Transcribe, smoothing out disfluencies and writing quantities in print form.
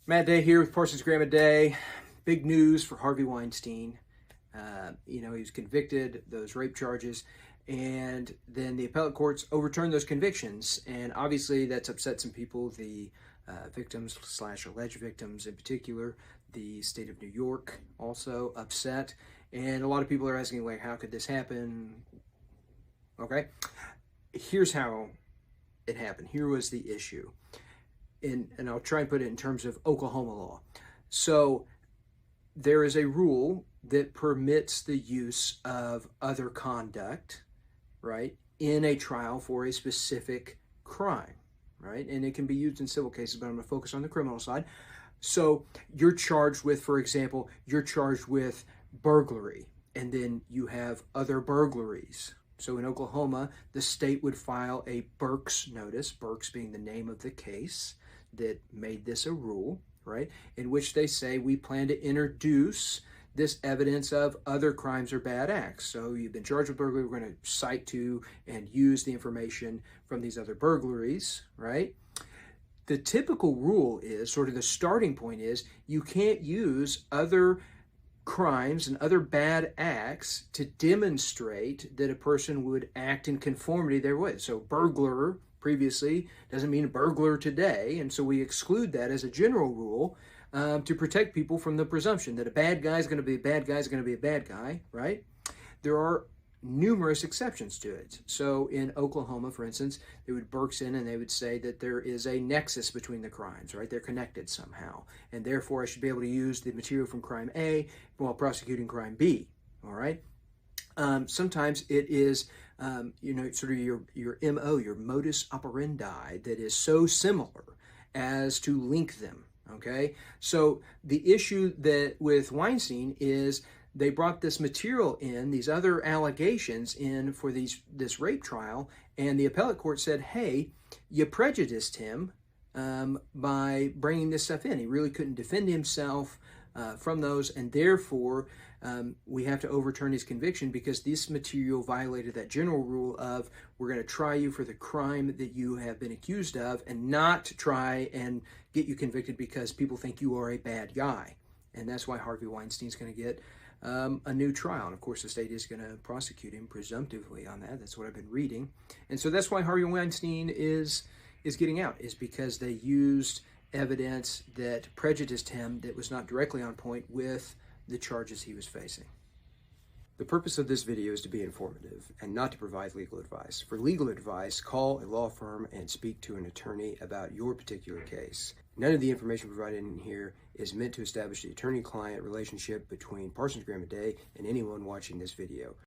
Matt Day here with Parsons Graham a Day. Big news for Harvey Weinstein. He was convicted, those rape charges, and then the appellate courts overturned those convictions. And obviously that's upset some people, the victims slash alleged victims in particular, the state of New York also upset. And a lot of people are asking, like, how could this happen? Okay, here's how it happened. Here was the issue. And I'll try and put it in terms of Oklahoma law. So there is a rule that permits the use of other conduct, right, in a trial for a specific crime, right? And it can be used in civil cases, but I'm going to focus on the criminal side. So you're charged with, for example, you're charged with burglary, and then you have other burglaries. So in Oklahoma, the state would file a Burke's notice, Burke's being the name of the case that made this a rule, right, in which they say we plan to introduce this evidence of other crimes or bad acts. So you've been charged with burglary, we're going to cite to and use the information from these other burglaries, right? The typical rule is, sort of the starting point is, you can't use other crimes and other bad acts to demonstrate that a person would act in conformity therewith. So burglar previously doesn't mean burglar today, and so we exclude that as a general rule to protect people from the presumption that a bad guy is going to be a bad guy is going to be a bad guy, right? There are numerous exceptions to it. So in Oklahoma, for instance, they would Burke's in and they would say that there is a nexus between the crimes, right? They're connected somehow, and therefore I should be able to use the material from crime A while prosecuting crime B, all right? Sometimes it is, sort of your MO, your modus operandi that is so similar as to link them, okay? So the issue that with Weinstein is they brought this material in, these other allegations in for this rape trial, and the appellate court said, hey, you prejudiced him by bringing this stuff in. He really couldn't defend himself from those, and therefore we have to overturn his conviction because this material violated that general rule of we're going to try you for the crime that you have been accused of and not try and get you convicted because people think you are a bad guy. And that's why Harvey Weinstein's going to get a new trial. And of course, the state is going to prosecute him presumptively on that. That's what I've been reading. And so that's why Harvey Weinstein is getting out, is because they used evidence that prejudiced him that was not directly on point with the charges he was facing. The purpose of this video is to be informative and not to provide legal advice. For legal advice, call a law firm and speak to an attorney about your particular case. None of the information provided in here is meant to establish the attorney-client relationship between Parsons Graham a Day and anyone watching this video.